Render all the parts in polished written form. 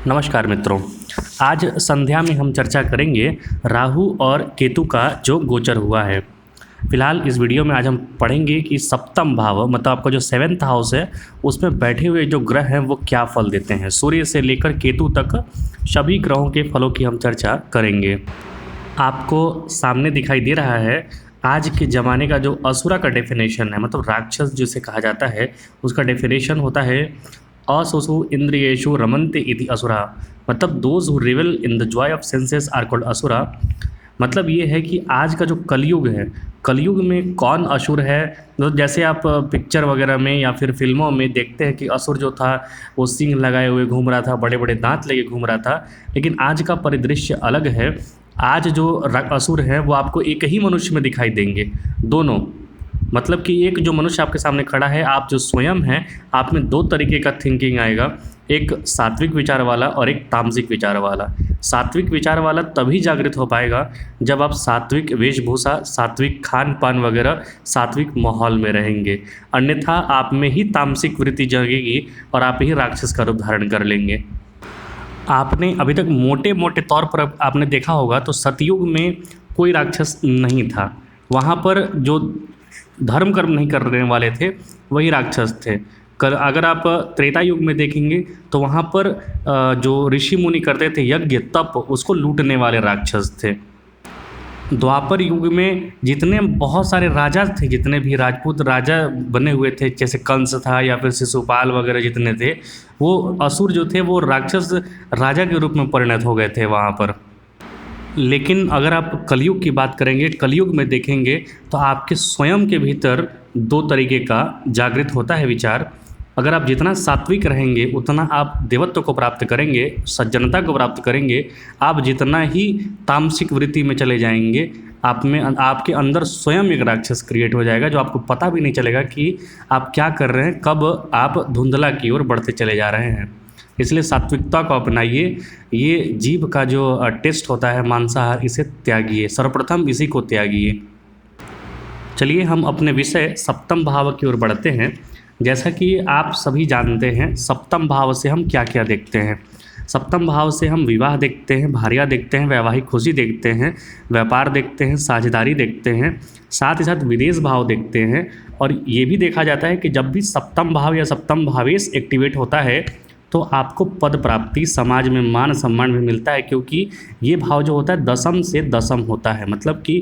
नमस्कार मित्रों। आज संध्या में हम चर्चा करेंगे राहु और केतु का जो गोचर हुआ है। फिलहाल इस वीडियो में आज हम पढ़ेंगे कि सप्तम भाव मतलब आपका जो 7th हाउस है उसमें बैठे हुए जो ग्रह हैं वो क्या फल देते हैं। सूर्य से लेकर केतु तक सभी ग्रहों के फलों की हम चर्चा करेंगे। आपको सामने दिखाई दे रहा है आज के ज़माने का जो असुरा का डेफिनेशन है, मतलब राक्षस जिसे कहा जाता है, उसका डेफिनेशन होता है असुसु इंद्रियेषु रमन्ते इति असुरा। मतलब those who revel in the joy of senses are called asura. मतलब ये है कि आज का जो कलयुग है, कलयुग में कौन असुर है। तो जैसे आप पिक्चर वगैरह में या फिर फिल्मों में देखते हैं कि असुर जो था वो सींग लगाए हुए घूम रहा था, बड़े बड़े दांत लेके घूम रहा था, लेकिन आज का परिदृश्य अलग है। आज जो असुर हैं वो आपको एक ही मनुष्य में दिखाई देंगे, दोनों। मतलब कि एक जो मनुष्य आपके सामने खड़ा है, आप जो स्वयं हैं, आप में दो तरीके का थिंकिंग आएगा, एक सात्विक विचार वाला और एक तामसिक विचार वाला। सात्विक विचार वाला तभी जागृत हो पाएगा जब आप सात्विक वेशभूषा, सात्विक खान पान वगैरह, सात्विक माहौल में रहेंगे। अन्यथा आप में ही तामसिक वृत्ति जगेगी और आप ही राक्षस का रूप धारण कर लेंगे। आपने अभी तक मोटे मोटे तौर पर आपने देखा होगा तो सतयुग में कोई राक्षस नहीं था। वहाँ पर जो धर्म कर्म नहीं करने वाले थे वही राक्षस थे। अगर आप त्रेता युग में देखेंगे तो वहाँ पर जो ऋषि मुनि करते थे यज्ञ तप, उसको लूटने वाले राक्षस थे। द्वापर युग में जितने बहुत सारे राजा थे, जितने भी राजपूत राजा बने हुए थे, जैसे कंस था या फिर शिशुपाल वगैरह जितने थे, वो असुर जो थे वो राक्षस राजा के रूप में परिणत हो गए थे वहाँ पर। लेकिन अगर आप कलयुग की बात करेंगे, कलयुग में देखेंगे तो आपके स्वयं के भीतर दो तरीके का जागृत होता है विचार। अगर आप जितना सात्विक रहेंगे उतना आप देवत्व को प्राप्त करेंगे, सज्जनता को प्राप्त करेंगे। आप जितना ही तामसिक वृत्ति में चले जाएंगे, आप में आपके अंदर स्वयं एक राक्षस क्रिएट हो जाएगा, जो आपको पता भी नहीं चलेगा कि आप क्या कर रहे हैं, कब आप धुंधला की ओर बढ़ते चले जा रहे हैं। इसलिए सात्विकता को अपनाइए। ये जीभ का जो टेस्ट होता है मांसाहार, इसे त्यागिए, सर्वप्रथम इसी को त्यागिए। चलिए हम अपने विषय सप्तम भाव की ओर बढ़ते हैं। जैसा कि आप सभी जानते हैं, सप्तम भाव से हम क्या क्या देखते हैं। सप्तम भाव से हम विवाह देखते हैं, भार्या देखते हैं, वैवाहिक खुशी देखते हैं, व्यापार देखते हैं, साझेदारी देखते हैं, साथ ही साथ विदेश भाव देखते हैं। और ये भी देखा जाता है कि जब भी सप्तम भाव या सप्तम भावेश एक्टिवेट होता है तो आपको पद प्राप्ति, समाज में मान सम्मान भी मिलता है, क्योंकि ये भाव जो होता है दशम से दशम होता है। मतलब कि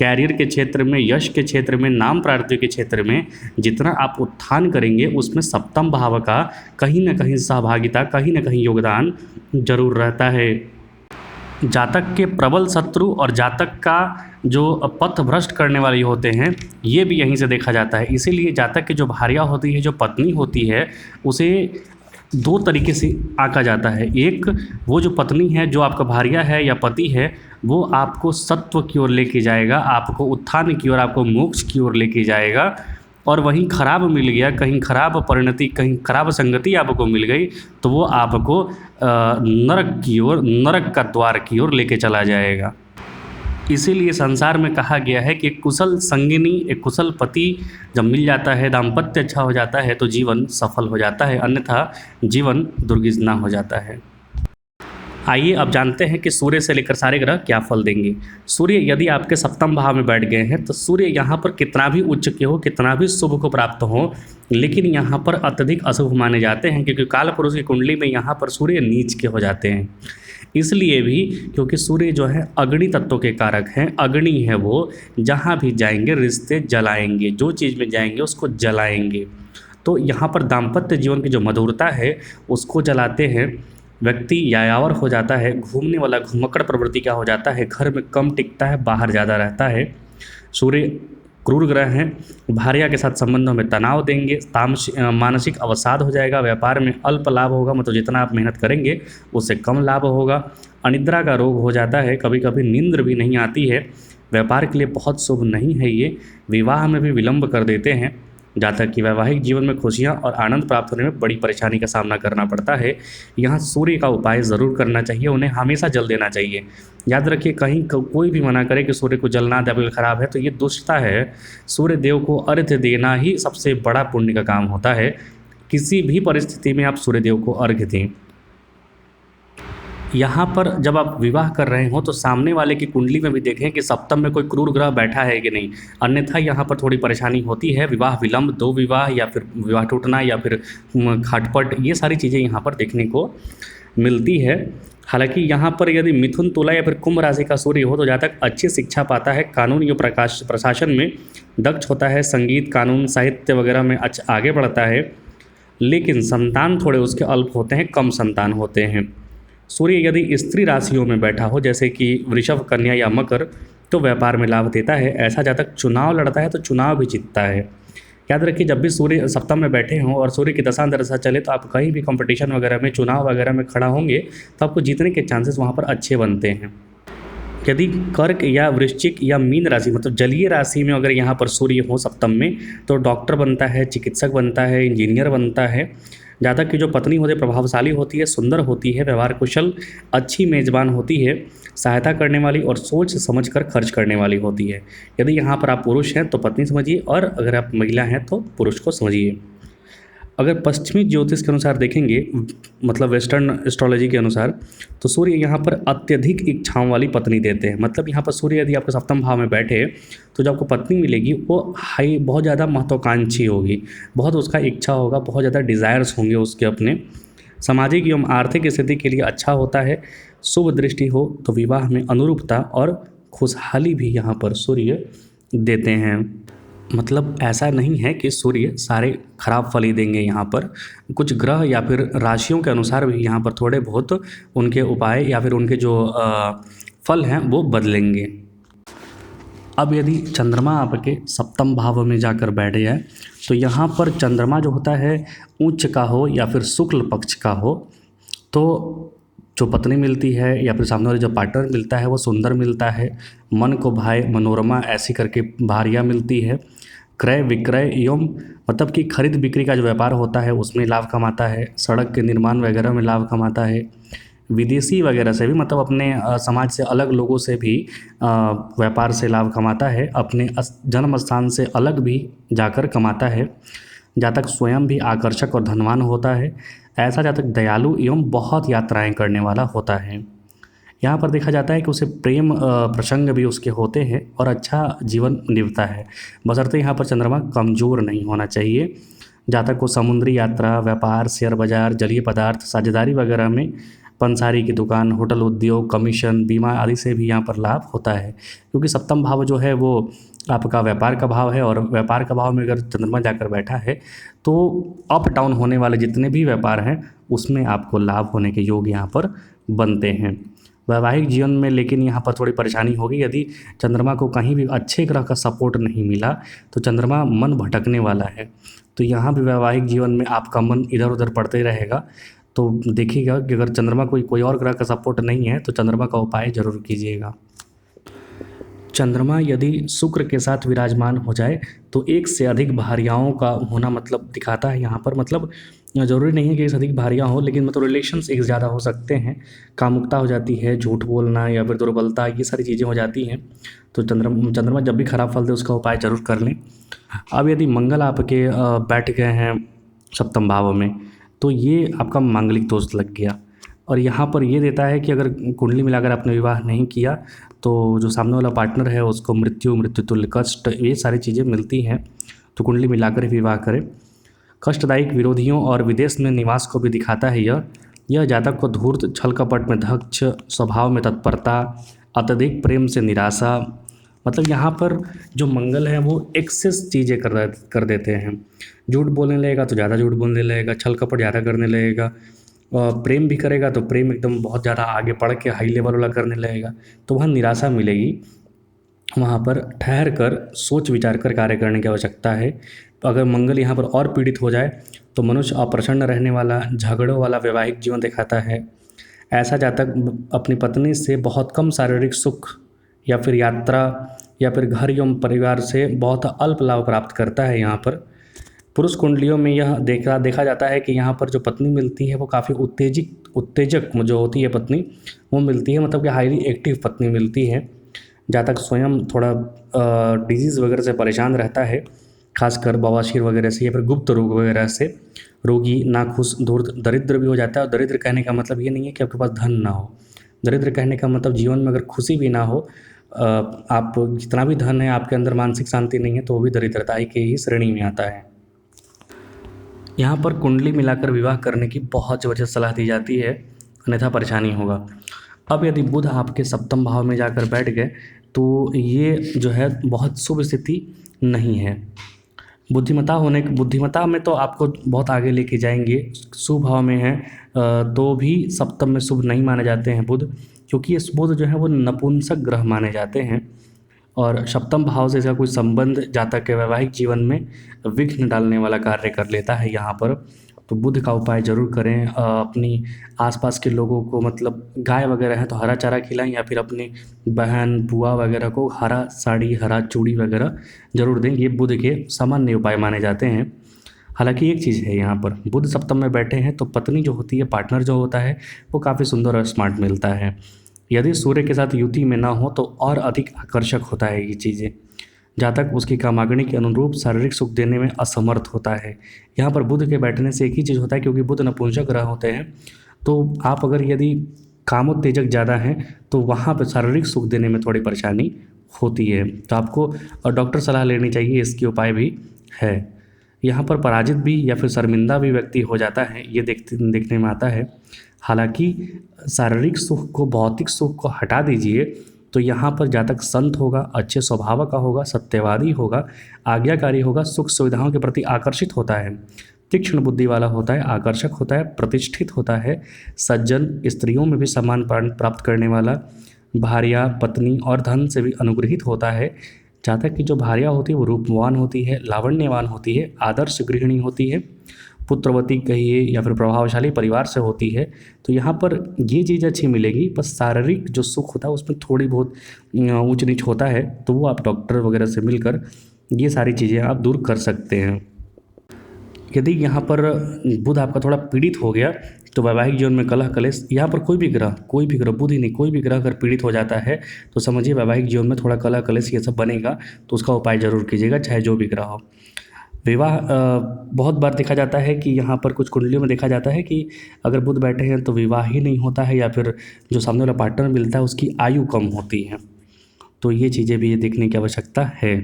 कैरियर के क्षेत्र में, यश के क्षेत्र में, नाम प्राप्ति के क्षेत्र में जितना आप उत्थान करेंगे उसमें सप्तम भाव का कहीं ना कहीं सहभागिता, कहीं ना कहीं योगदान जरूर रहता है। जातक के प्रबल शत्रु और जातक का जो पथ भ्रष्ट करने वाले होते हैं, ये भी यहीं से देखा जाता है। इसीलिए जातक की जो भार्या होती है, जो पत्नी होती है, उसे दो तरीके से आंका जाता है। एक, वो जो पत्नी है, जो आपका भार्या है या पति है, वो आपको सत्व की ओर लेके जाएगा, आपको उत्थान की ओर, आपको मोक्ष की ओर लेके जाएगा। और वहीं खराब मिल गया, कहीं खराब परिणति, कहीं खराब संगति आपको मिल गई, तो वो आपको नरक की ओर, नरक का द्वार की ओर लेके चला जाएगा। इसीलिए संसार में कहा गया है कि कुशल संगिनी, एक कुशल पति जब मिल जाता है, दाम्पत्य अच्छा हो जाता है, तो जीवन सफल हो जाता है, अन्यथा जीवन दुर्गिजना हो जाता है। आइए अब जानते हैं कि सूर्य से लेकर सारे ग्रह क्या फल देंगे। सूर्य यदि आपके सप्तम भाव में बैठ गए हैं तो सूर्य यहाँ पर कितना भी उच्च के हो, कितना भी शुभ को प्राप्त हो, लेकिन यहाँ पर अत्यधिक अशुभ माने जाते हैं, क्योंकि काल पुरुष की कुंडली में यहाँ पर सूर्य नीच के हो जाते हैं। इसलिए भी क्योंकि सूर्य जो है अग्नि तत्व के कारक हैं, अग्नि है वो, जहाँ भी जाएंगे रिश्ते जलाएंगे, जो चीज़ में जाएंगे उसको जलाएंगे। तो यहाँ पर दाम्पत्य जीवन की जो मधुरता है उसको जलाते हैं। व्यक्ति यायावर हो जाता है, घूमने वाला घुमक्कड़ प्रवृत्ति का हो जाता है, घर में कम टिकता है, बाहर ज़्यादा रहता है। सूर्य क्रूर ग्रह हैं, भार्या के साथ संबंधों में तनाव देंगे, मानसिक अवसाद हो जाएगा, व्यापार में अल्प लाभ होगा, मतलब जितना आप मेहनत करेंगे उससे कम लाभ होगा। अनिद्रा का रोग हो जाता है, कभी कभी नींद भी नहीं आती है। व्यापार के लिए बहुत शुभ नहीं है ये। विवाह में भी विलंब कर देते हैं। जातक की वैवाहिक जीवन में खुशियां और आनंद प्राप्त होने में बड़ी परेशानी का सामना करना पड़ता है। यहाँ सूर्य का उपाय ज़रूर करना चाहिए, उन्हें हमेशा जल देना चाहिए। याद रखिए, कहीं कोई भी मना करे कि सूर्य को जलना देवल खराब है, तो ये दुष्टता है। सूर्य देव को अर्घ्य देना ही सबसे बड़ा पुण्य का काम होता है। किसी भी परिस्थिति में आप सूर्य देव को अर्घ्य दें। यहाँ पर जब आप विवाह कर रहे हो तो सामने वाले की कुंडली में भी देखें कि सप्तम में कोई क्रूर ग्रह बैठा है कि नहीं, अन्यथा यहाँ पर थोड़ी परेशानी होती है। विवाह विलंब, दो विवाह या फिर विवाह टूटना या फिर खटपट, ये सारी चीज़ें यहाँ पर देखने को मिलती है। हालांकि यहाँ पर यदि मिथुन, तुला या फिर कुंभ राशि का सूर्य हो तो जातक अच्छी शिक्षा पाता है, कानून या प्रशासन में दक्ष होता है, संगीत, कानून, साहित्य वगैरह में आगे बढ़ता है। लेकिन संतान थोड़े उसके अल्प होते हैं, कम संतान होते हैं। सूर्य यदि स्त्री राशियों में बैठा हो जैसे कि वृषभ, कन्या या मकर तो व्यापार में लाभ देता है। ऐसा जातक चुनाव लड़ता है तो चुनाव भी जीतता है। याद रखिए, जब भी सूर्य सप्तम में बैठे हों और सूर्य की दशा दशा चले तो आप कहीं भी कंपटीशन वगैरह में, चुनाव वगैरह में खड़ा होंगे तो आपको जीतने के चांसेस वहाँ पर अच्छे बनते हैं। यदि कर्क या वृश्चिक या मीन राशि मतलब जलीय राशि में अगर यहाँ पर सूर्य हो सप्तम में तो डॉक्टर बनता है, चिकित्सक बनता है, इंजीनियर बनता है। जातक की जो पत्नी होती है प्रभावशाली होती है, सुंदर होती है, व्यवहार कुशल, अच्छी मेजबान होती है, सहायता करने वाली और सोच समझ कर खर्च करने वाली होती है। यदि यहाँ पर आप पुरुष हैं तो पत्नी समझिए, और अगर आप महिला हैं तो पुरुष को समझिए। अगर पश्चिमी ज्योतिष के अनुसार देखेंगे, मतलब वेस्टर्न एस्ट्रोलॉजी के अनुसार, तो सूर्य यहाँ पर अत्यधिक इच्छाओं वाली पत्नी देते हैं। मतलब यहाँ पर सूर्य यदि आपके सप्तम भाव में बैठे तो जो आपको पत्नी मिलेगी वो बहुत ज़्यादा महत्वाकांक्षी होगी, बहुत उसका इच्छा होगा, बहुत ज़्यादा डिज़ायर्स होंगे उसके अपने। सामाजिक एवं आर्थिक स्थिति के लिए अच्छा होता है। शुभ दृष्टि हो तो विवाह में अनुरूपता और खुशहाली भी यहाँ पर सूर्य देते हैं। मतलब ऐसा नहीं है कि सूर्य सारे खराब फल ही देंगे। यहाँ पर कुछ ग्रह या फिर राशियों के अनुसार भी यहाँ पर थोड़े बहुत उनके उपाय या फिर उनके जो फल हैं वो बदलेंगे। अब यदि चंद्रमा आपके सप्तम भाव में जाकर बैठ जाए तो यहाँ पर चंद्रमा जो होता है उच्च का हो या फिर शुक्ल पक्ष का हो तो जो पत्नी मिलती है या फिर सामने वाले जो पार्टनर मिलता है वो सुंदर मिलता है, मन को भाए, मनोरमा ऐसी करके भारियाँ मिलती है। क्रय विक्रय एवं मतलब कि खरीद बिक्री का जो व्यापार होता है उसमें लाभ कमाता है, सड़क के निर्माण वगैरह में लाभ कमाता है, विदेशी वगैरह से भी मतलब अपने समाज से अलग लोगों से भी व्यापार से लाभ कमाता है, अपने जन्म स्थान से अलग भी जाकर कमाता है। जातक स्वयं भी आकर्षक और धनवान होता है। ऐसा जातक दयालु एवं बहुत यात्राएं करने वाला होता है। यहाँ पर देखा जाता है कि उसे प्रेम प्रसंग भी उसके होते हैं और अच्छा जीवन निभता है, बशर्ते यहाँ पर चंद्रमा कमज़ोर नहीं होना चाहिए। जातक को समुद्री यात्रा, व्यापार, शेयर बाजार, जलीय पदार्थ, साझेदारी वगैरह में, पंसारी की दुकान, होटल उद्योग, कमीशन, बीमा आदि से भी यहाँ पर लाभ होता है, क्योंकि सप्तम भाव जो है वो आपका व्यापार का भाव है और व्यापार का भाव में अगर चंद्रमा जाकर बैठा है तो अप डाउन होने वाले जितने भी व्यापार हैं उसमें आपको लाभ होने के योग यहाँ पर बनते हैं। वैवाहिक जीवन में लेकिन यहाँ पर थोड़ी परेशानी होगी। यदि चंद्रमा को कहीं भी अच्छे ग्रह का सपोर्ट नहीं मिला तो चंद्रमा मन भटकने वाला है, तो यहाँ भी वैवाहिक जीवन में आपका मन इधर उधर पड़ते रहेगा। तो देखिएगा कि अगर चंद्रमा कोई और ग्रह का सपोर्ट नहीं है तो चंद्रमा का उपाय जरूर कीजिएगा। चंद्रमा यदि शुक्र के साथ विराजमान हो जाए तो एक से अधिक भार्याओं का होना मतलब दिखाता है यहाँ पर। मतलब ज़रूरी नहीं है कि एक से अधिक भार्या हो, लेकिन मतलब रिलेशंस एक ज़्यादा हो सकते हैं, कामुकता हो जाती है, झूठ बोलना या फिर दुर्बलता, ये सारी चीज़ें हो जाती हैं। तो चंद्रमा जब भी खराब फल दे उसका उपाय जरूर कर लें। अब यदि मंगल आपके बैठ गए हैं सप्तम भाव में तो ये आपका मांगलिक दोष लग गया, और यहाँ पर ये देता है कि अगर कुंडली मिलाकर आपने विवाह नहीं किया तो जो सामने वाला पार्टनर है उसको मृत्यु तुल्य कष्ट, ये सारी चीज़ें मिलती हैं। तो कुंडली मिलाकर ही विवाह करें। कष्टदायक विरोधियों और विदेश में निवास को भी दिखाता है यह जातक को धूर्त, छल कपट में दक्ष, स्वभाव में तत्परता, अत्यधिक प्रेम से निराशा, मतलब यहाँ पर जो मंगल है वो एक्सेस चीज़ें कर देते हैं। झूठ बोलने लगेगा तो ज़्यादा झूठ बोलने लगेगा, छल कपट ज़्यादा करने लगेगा, प्रेम भी करेगा तो प्रेम एकदम बहुत ज़्यादा आगे बढ़ के हाई लेवल वाला करने लगेगा, तो वहाँ निराशा मिलेगी। वहाँ पर ठहर कर सोच विचार कर कार्य करने की आवश्यकता है। तो अगर मंगल यहाँ पर और पीड़ित हो जाए तो मनुष्य अप्रसन्न रहने वाला, झगड़ों वाला वैवाहिक जीवन दिखाता है। ऐसा जातक अपनी पत्नी से बहुत कम शारीरिक सुख या फिर यात्रा या फिर घर एवं परिवार से बहुत अल्प लाभ प्राप्त करता है। यहाँ पर पुरुष कुंडलियों में यह देखा जाता है कि यहाँ पर जो पत्नी मिलती है वो काफ़ी उत्तेजक जो होती है पत्नी वो मिलती है, मतलब कि हाईली एक्टिव पत्नी मिलती है। जातक स्वयं थोड़ा डिजीज़ वगैरह से परेशान रहता है खासकर बवासीर वगैरह से या फिर गुप्त रोग वगैरह से रोगी नाखुश दरिद्र भी हो जाता है। और दरिद्र कहने का मतलब ये नहीं है कि आपके पास धन ना हो। दरिद्र कहने का मतलब जीवन में अगर खुशी भी ना हो, आप जितना भी धन है आपके अंदर मानसिक शांति नहीं है, तो वो भी दरिद्रता की ही श्रेणी में आता है। यहाँ पर कुंडली मिलाकर विवाह करने की बहुत ज़बरदस्त सलाह दी जाती है, अन्यथा परेशानी होगा। अब यदि बुध आपके सप्तम भाव में जाकर बैठ गए तो ये जो है बहुत शुभ स्थिति नहीं है। बुद्धिमत्ता में तो आपको बहुत आगे लेके जाएंगे। शुभ भाव में है तो भी सप्तम में शुभ नहीं माने जाते हैं बुध, क्योंकि ये बुध जो है वो नपुंसक ग्रह माने जाते हैं और सप्तम भाव से इसका कोई संबंध जातक के वैवाहिक जीवन में विघ्न डालने वाला कार्य कर लेता है यहाँ पर। तो बुध का उपाय जरूर करें। अपनी आसपास के लोगों को, मतलब गाय वगैरह है तो हरा चारा खिलाएं, या फिर अपनी बहन बुआ वगैरह को हरा साड़ी हरा चूड़ी वगैरह जरूर दें। ये बुध के सामान्य उपाय माने जाते हैं। हालांकि एक चीज़ है, यहाँ पर बुध सप्तम में बैठे हैं तो पत्नी जो होती है, पार्टनर जो होता है, वो काफ़ी सुंदर और स्मार्ट मिलता है। यदि सूर्य के साथ युति में ना हो तो और अधिक आकर्षक होता है ये चीज़ें। जातक उसकी कामाग्नि के अनुरूप शारीरिक सुख देने में असमर्थ होता है। यहाँ पर बुध के बैठने से एक ही चीज़ होता है, क्योंकि बुध नपुंसक ग्रह होते हैं, तो आप अगर यदि कामोत्तेजक ज़्यादा हैं तो वहाँ पर शारीरिक सुख देने में थोड़ी परेशानी होती है। तो आपको डॉक्टर सलाह लेनी चाहिए, इसके उपाय भी है। यहाँ पर पराजित भी या फिर शर्मिंदा भी व्यक्ति हो जाता है, ये देखने में आता है। हालांकि शारीरिक सुख को, भौतिक सुख को हटा दीजिए तो यहाँ पर जातक संत होगा, अच्छे स्वभाव का होगा, सत्यवादी होगा, आज्ञाकारी होगा, सुख सुविधाओं के प्रति आकर्षित होता है, तीक्ष्ण बुद्धि वाला होता है, आकर्षक होता है, प्रतिष्ठित होता है, सज्जन, स्त्रियों में भी सम्मान प्राप्त करने वाला, भार्या, पत्नी और धन से भी अनुग्रहित होता है। जातक की जो भार्या होती है वो रूपवान होती है, लावण्यवान होती है, आदर्श गृहिणी होती है, पुत्रवती कहिए या फिर प्रभावशाली परिवार से होती है। तो यहाँ पर ये चीज़ अच्छी मिलेगी, बस शारीरिक जो सुख होता है उसमें थोड़ी बहुत ऊंच नीच होता है, तो वो आप डॉक्टर वगैरह से मिलकर ये सारी चीज़ें आप दूर कर सकते हैं। यदि यहाँ पर बुध आपका थोड़ा पीड़ित हो गया तो वैवाहिक जीवन में कलह कलेश, यहाँ पर कोई भी ग्रह बुध ही नहीं, कोई भी ग्रह अगर पीड़ित हो जाता है तो समझिए वैवाहिक जीवन में थोड़ा कलह कलेश ये सब बनेगा, तो उसका उपाय जरूर कीजिएगा, चाहे जो भी ग्रह हो। विवाह बहुत बार देखा जाता है कि यहाँ पर कुछ कुंडलियों में देखा जाता है कि अगर बुध बैठे हैं तो विवाह ही नहीं होता है, या फिर जो सामने वाला पार्टनर मिलता है उसकी आयु कम होती है। तो ये चीज़ें भी देखने की आवश्यकता है।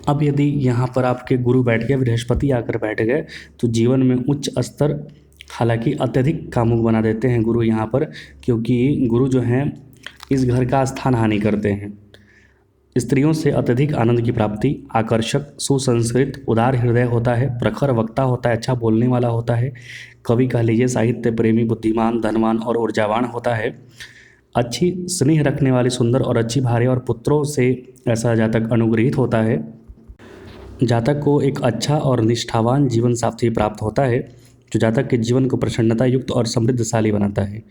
अब यदि यहाँ पर आपके गुरु बैठ गए, बृहस्पति आकर बैठ गए, तो जीवन में उच्च स्तर, हालांकि अत्यधिक कामुक बना देते हैं गुरु यहाँ पर, क्योंकि गुरु जो हैं इस घर का स्थान हानि करते हैं। स्त्रियों से अत्यधिक आनंद की प्राप्ति, आकर्षक, सुसंस्कृत, उदार हृदय होता है, प्रखर वक्ता होता है, अच्छा बोलने वाला होता है, कवि कह लीजिए, साहित्य प्रेमी, बुद्धिमान, धनवान और ऊर्जावान होता है, अच्छी स्नेह रखने वाली, सुंदर और अच्छी भार्या और पुत्रों से ऐसा जातक अनुग्रहित होता है। जातक को एक अच्छा और निष्ठावान जीवन साथी प्राप्त होता है, जो जातक के जीवन को प्रसन्नता युक्त और समृद्धशाली बनाता है।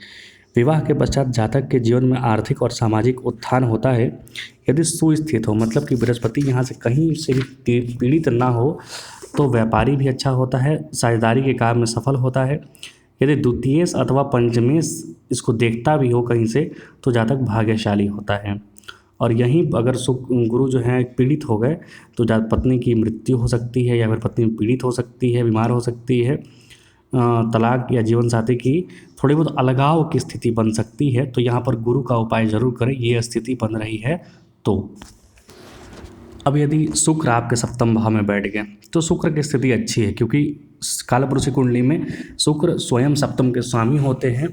विवाह के पश्चात जातक के जीवन में आर्थिक और सामाजिक उत्थान होता है, यदि सुस्थित हो, मतलब कि बृहस्पति यहाँ से कहीं से भी पीड़ित ना हो, तो व्यापारी भी अच्छा होता है, साझेदारी के काम में सफल होता है। यदि द्वितीयेश अथवा पंचमेश इसको देखता भी हो कहीं से, तो जातक भाग्यशाली होता है। और यहीं अगर गुरु जो है पीड़ित हो गए तो पत्नी की मृत्यु हो सकती है, या फिर पत्नी पीड़ित हो सकती है, बीमार हो सकती है, तलाक या जीवन साथी की थोड़ी बहुत अलगाव की स्थिति बन सकती है। तो यहाँ पर गुरु का उपाय जरूर करें, ये स्थिति बन रही है तो। अब यदि शुक्र आपके सप्तम भाव में बैठ गए तो शुक्र की स्थिति अच्छी है, क्योंकि कालपुरुष कुंडली में शुक्र स्वयं सप्तम के स्वामी होते हैं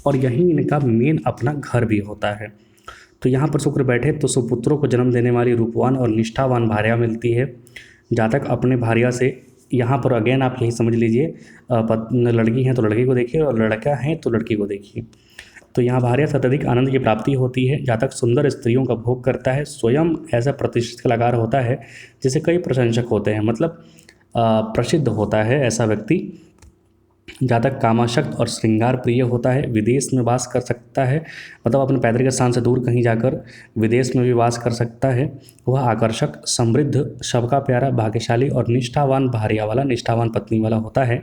और यहीं इनका मेन अपना घर भी होता है। तो यहाँ पर शुक्र बैठे तो सुपुत्रों को जन्म देने वाली रूपवान और निष्ठावान भार्या मिलती है। जातक अपने भार्या से, यहाँ पर अगेन आप यही समझ लीजिए, लड़की हैं तो लड़के को देखिए और लड़का है तो लड़की को देखिए। तो यहाँ भार्या से अत्यधिक आनंद की प्राप्ति होती है। जातक सुंदर स्त्रियों का भोग करता है, स्वयं ऐसा प्रतिष्ठित कलाकार होता है जिसे कई प्रशंसक होते हैं, मतलब प्रसिद्ध होता है ऐसा व्यक्ति। जातक कामाशक्त और श्रृंगार प्रिय होता है, विदेश में वास कर सकता है, मतलब अपने पैतृक स्थान से दूर कहीं जाकर विदेश में भी वास कर सकता है। वह आकर्षक, समृद्ध, सबका प्यारा, भाग्यशाली और निष्ठावान भार्या वाला, निष्ठावान पत्नी वाला होता है।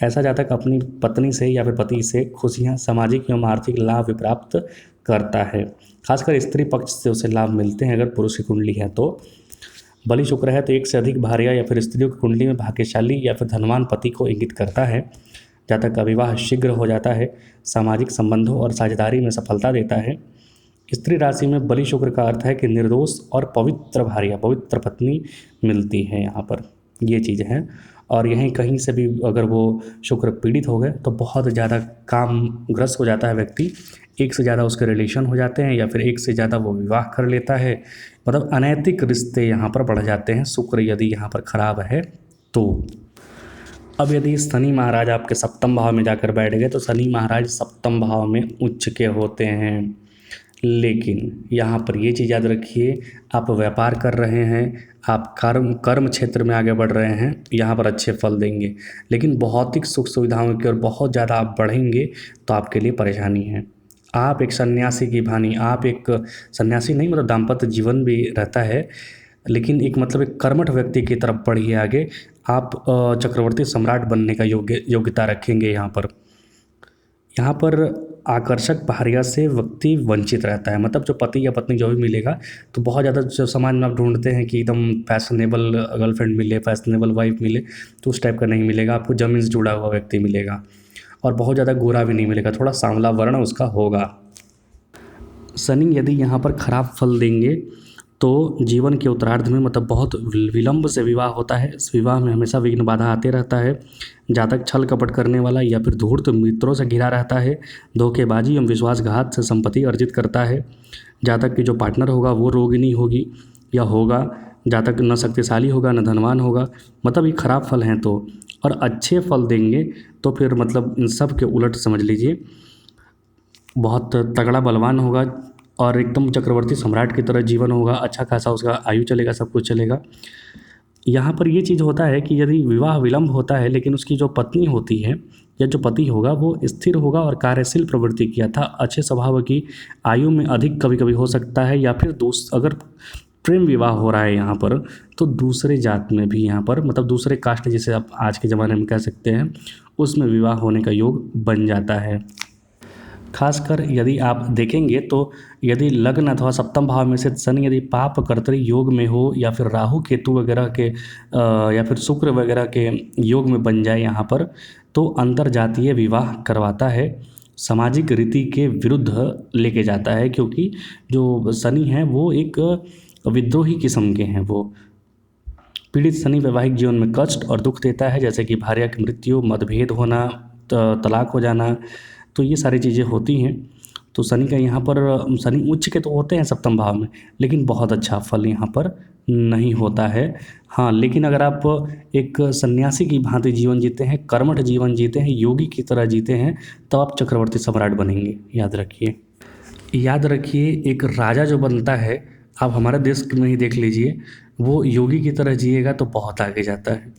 ऐसा जातक अपनी पत्नी से या फिर पति से खुशियाँ, सामाजिक एवं आर्थिक लाभ प्राप्त करता है। खासकर स्त्री पक्ष से उसे लाभ मिलते हैं अगर पुरुष की कुंडली है तो। बलि शुक्र है तो एक से अधिक भार्या या फिर स्त्रियों की कुंडली में भाग्यशाली या फिर धनवान पति को इंगित करता है। जातक का विवाह शीघ्र हो जाता है, सामाजिक संबंधों और साझेदारी में सफलता देता है। स्त्री राशि में बलि शुक्र का अर्थ है कि निर्दोष और पवित्र भार्या, पवित्र पत्नी मिलती है यहाँ पर, ये चीज़ है। और यहीं कहीं से भी अगर वो शुक्र पीड़ित हो गए तो बहुत ज़्यादा कामग्रस्त हो जाता है व्यक्ति, एक से ज़्यादा उसके रिलेशन हो जाते हैं या फिर एक से ज़्यादा वो विवाह कर लेता है, मतलब अनैतिक रिश्ते यहाँ पर बढ़ जाते हैं शुक्र यदि यहाँ पर खराब है तो। अब यदि शनि महाराज आपके सप्तम भाव में जाकर बैठ गए तो शनि महाराज सप्तम भाव में उच्च के होते हैं। लेकिन यहाँ पर ये चीज़ याद रखिए, आप व्यापार कर रहे हैं, आप कर्म क्षेत्र में आगे बढ़ रहे हैं, यहाँ पर अच्छे फल देंगे। लेकिन भौतिक सुख सुविधाओं की ओर बहुत ज़्यादा आप बढ़ेंगे तो आपके लिए परेशानी है। आप एक सन्यासी की भांति, आप एक सन्यासी नहीं मतलब दाम्पत्य जीवन भी रहता है, लेकिन एक मतलब एक कर्मठ व्यक्ति की तरफ बढ़िए आगे। आप चक्रवर्ती सम्राट बनने का योग्यता रखेंगे। यहाँ पर आकर्षक भार्या से व्यक्ति वंचित रहता है, मतलब जो पति या पत्नी जो भी मिलेगा तो बहुत ज़्यादा जो समाज में आप ढूंढते हैं कि एकदम फैशनेबल गर्लफ्रेंड मिले, फैशनेबल वाइफ मिले, तो उस टाइप का नहीं मिलेगा। आपको ज़मीन से जुड़ा हुआ व्यक्ति मिलेगा और बहुत ज़्यादा गोरा भी नहीं मिलेगा, थोड़ा सांवला वर्ण उसका होगा। शनि यदि यहाँ पर खराब फल देंगे तो जीवन के उत्तरार्ध में मतलब बहुत विलंब से विवाह होता है। इस विवाह में हमेशा विघ्न बाधा आते रहता है। जातक छल कपट करने वाला या फिर धूर्त मित्रों से घिरा रहता है। धोखेबाजी एवं विश्वासघात से संपत्ति अर्जित करता है। जातक की जो पार्टनर होगा वो रोगिणी होगी या होगा। जातक न शक्तिशाली होगा न धनवान होगा, मतलब ये खराब फल हैं तो। और अच्छे फल देंगे तो फिर मतलब इन सब के उलट समझ लीजिए, बहुत तगड़ा बलवान होगा और एकदम चक्रवर्ती सम्राट की तरह जीवन होगा, अच्छा खासा उसका आयु चलेगा, सब कुछ चलेगा। यहाँ पर ये चीज़ होता है कि यदि विवाह विलंब होता है लेकिन उसकी जो पत्नी होती है या जो पति होगा वो स्थिर होगा और कार्यशील प्रवृत्ति किया था, अच्छे स्वभाव की, आयु में अधिक कभी कभी हो सकता है, या फिर अगर प्रेम विवाह हो रहा है यहाँ पर तो दूसरे जात में भी यहाँ पर मतलब दूसरे कास्ट जिसे आप आज के ज़माने में कह सकते हैं उसमें विवाह होने का योग बन जाता है। खासकर यदि आप देखेंगे तो यदि लग्न अथवा सप्तम भाव में से शनि यदि पाप कर्तरी योग में हो या फिर राहु केतु वगैरह के या फिर शुक्र वगैरह के योग में बन जाए यहाँ पर, तो अंतर जातीय विवाह करवाता है, सामाजिक रीति के विरुद्ध लेके जाता है। क्योंकि जो शनि है वो एक विद्रोही किस्म के हैं। वो पीड़ित शनि वैवाहिक जीवन में कष्ट और दुख देता है, जैसे कि भार्या की मृत्यु, मतभेद होना, तलाक हो जाना, तो ये सारी चीज़ें होती हैं। तो शनि का यहाँ पर शनि उच्च के तो होते हैं सप्तम भाव में, लेकिन बहुत अच्छा फल यहाँ पर नहीं होता है। हाँ, लेकिन अगर आप एक सन्यासी की भांति जीवन जीते हैं, कर्मठ जीवन जीते हैं, योगी की तरह जीते हैं, तो आप चक्रवर्ती सम्राट बनेंगे। याद रखिए एक राजा जो बनता है, आप हमारे देश में ही देख लीजिए, वो योगी की तरह जिएगा तो बहुत आगे जाता है।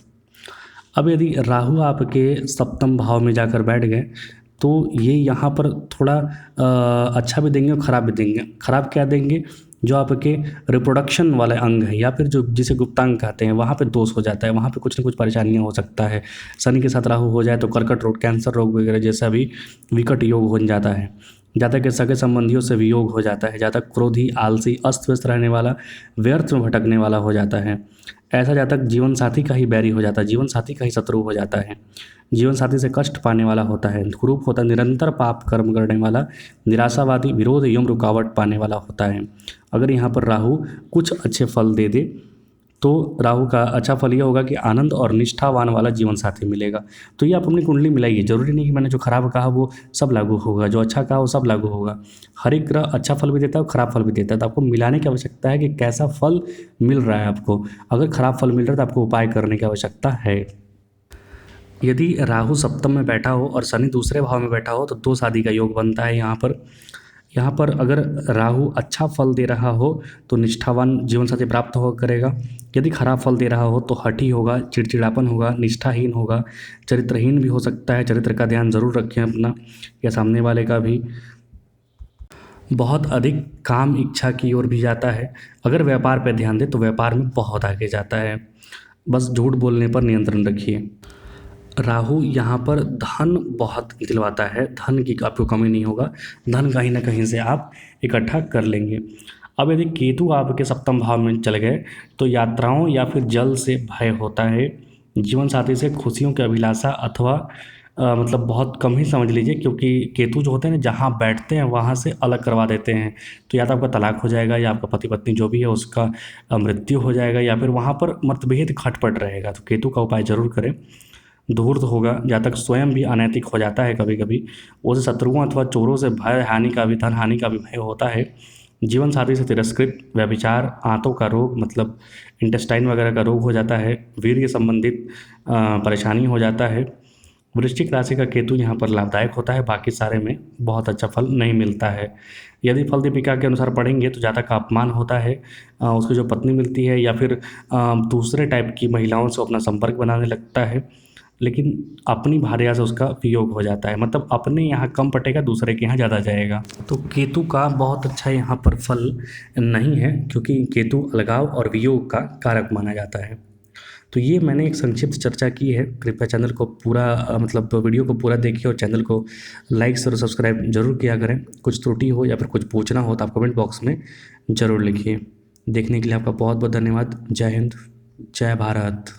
अब यदि राहु आपके सप्तम भाव में जाकर बैठ गए तो ये यहाँ पर थोड़ा अच्छा भी देंगे और ख़राब भी देंगे। ख़राब क्या देंगे? जो आपके रिप्रोडक्शन वाले अंग हैं या फिर जो जिसे गुप्तांग कहते हैं, वहाँ पे दोष हो जाता है, वहाँ पे कुछ न कुछ परेशानियाँ हो सकता है। शनि के साथ राहु हो जाए तो कर्कट रोग, कैंसर रोग वगैरह जैसा भी विकट योग हो जाता है। जातक के सगे संबंधियों से वियोग हो जाता है। जातक क्रोधी, आलसी, अस्त व्यस्त रहने वाला, व्यर्थ में भटकने वाला हो जाता है। ऐसा जातक जीवन साथी का ही बैरी हो जाता है, जीवन साथी का ही शत्रु हो जाता है। जीवन साथी से कष्ट पाने वाला होता है, कुरूप होता है, निरंतर पाप कर्म करने वाला, निराशावादी, विरोध एवं रुकावट पाने वाला होता है। अगर यहाँ पर राहु कुछ अच्छे फल दे दे तो राहु का अच्छा फल यह होगा कि आनंद और निष्ठावान वाला जीवन साथी मिलेगा। तो ये आप अपनी कुंडली मिलाइए, जरूरी नहीं कि मैंने जो खराब कहा वो सब लागू होगा, जो अच्छा कहा वो सब लागू होगा। हर एक ग्रह अच्छा फल भी देता है और खराब फल भी देता है, तो आपको मिलाने की आवश्यकता है कि कैसा फल मिल रहा है आपको। अगर खराब फल मिल रहा है तो आपको उपाय करने की आवश्यकता है। यदि राहु सप्तम में बैठा हो और शनि दूसरे भाव में बैठा हो तो दो शादी का योग बनता है। यहाँ पर अगर राहु अच्छा फल दे रहा हो तो निष्ठावान जीवन साथी प्राप्त हो करेगा। यदि खराब फल दे रहा हो तो हठी होगा, चिड़चिड़ापन होगा, निष्ठाहीन होगा, चरित्रहीन भी हो सकता है। चरित्र का ध्यान ज़रूर रखें अपना या सामने वाले का भी। बहुत अधिक काम इच्छा की ओर भी जाता है। अगर व्यापार पर ध्यान दे तो व्यापार में बहुत आगे जाता है। बस झूठ बोलने पर नियंत्रण रखिए। राहु यहाँ पर धन बहुत दिलवाता है, धन की आपको कमी नहीं होगा, धन कहीं ना कहीं से आप इकट्ठा कर लेंगे। अब यदि केतु आपके सप्तम भाव में चले गए तो यात्राओं या फिर जल से भय होता है। जीवन साथी से खुशियों की अभिलाषा अथवा मतलब बहुत कम ही समझ लीजिए, क्योंकि केतु जो होते हैं ना, जहाँ बैठते हैं वहाँ से अलग करवा देते हैं। तो या तो आपका तलाक हो जाएगा, या आपका पति पत्नी जो भी है उसका मृत्यु हो जाएगा, या फिर वहाँ पर मतभेद खटपट रहेगा। तो केतु का उपाय जरूर करें। धूर्त होगा, जातक स्वयं भी अनैतिक हो जाता है कभी कभी। उसे शत्रुओं अथवा चोरों से भय, हानि का भी, धन हानि का भी भय होता है। जीवन साथी से तिरस्कृत, व्यभिचार, आंतों का रोग मतलब इंटेस्टाइन वगैरह का रोग हो जाता है। वीर्य संबंधित परेशानी हो जाता है। वृश्चिक राशि का केतु यहाँ पर लाभदायक होता है, बाकी सारे में बहुत अच्छा फल नहीं मिलता है। यदि फल दीपिका के अनुसार पढ़ेंगे तो जातक का अपमान होता है, उसकी जो पत्नी मिलती है या फिर दूसरे टाइप की महिलाओं से अपना संपर्क बनाने लगता है, लेकिन अपनी भार्या से उसका वियोग हो जाता है। मतलब अपने यहाँ कम पटेगा, दूसरे के यहाँ ज़्यादा जाएगा। तो केतु का बहुत अच्छा यहाँ पर फल नहीं है, क्योंकि केतु अलगाव और वियोग का कारक माना जाता है। तो ये मैंने एक संक्षिप्त चर्चा की है। कृपया चैनल को पूरा मतलब वीडियो को पूरा देखिए और चैनल को लाइक और सब्सक्राइब जरूर किया करें। कुछ त्रुटि हो या फिर कुछ पूछना हो तो आप कमेंट बॉक्स में ज़रूर लिखिए। देखने के लिए आपका बहुत बहुत धन्यवाद। जय हिंद, जय भारत।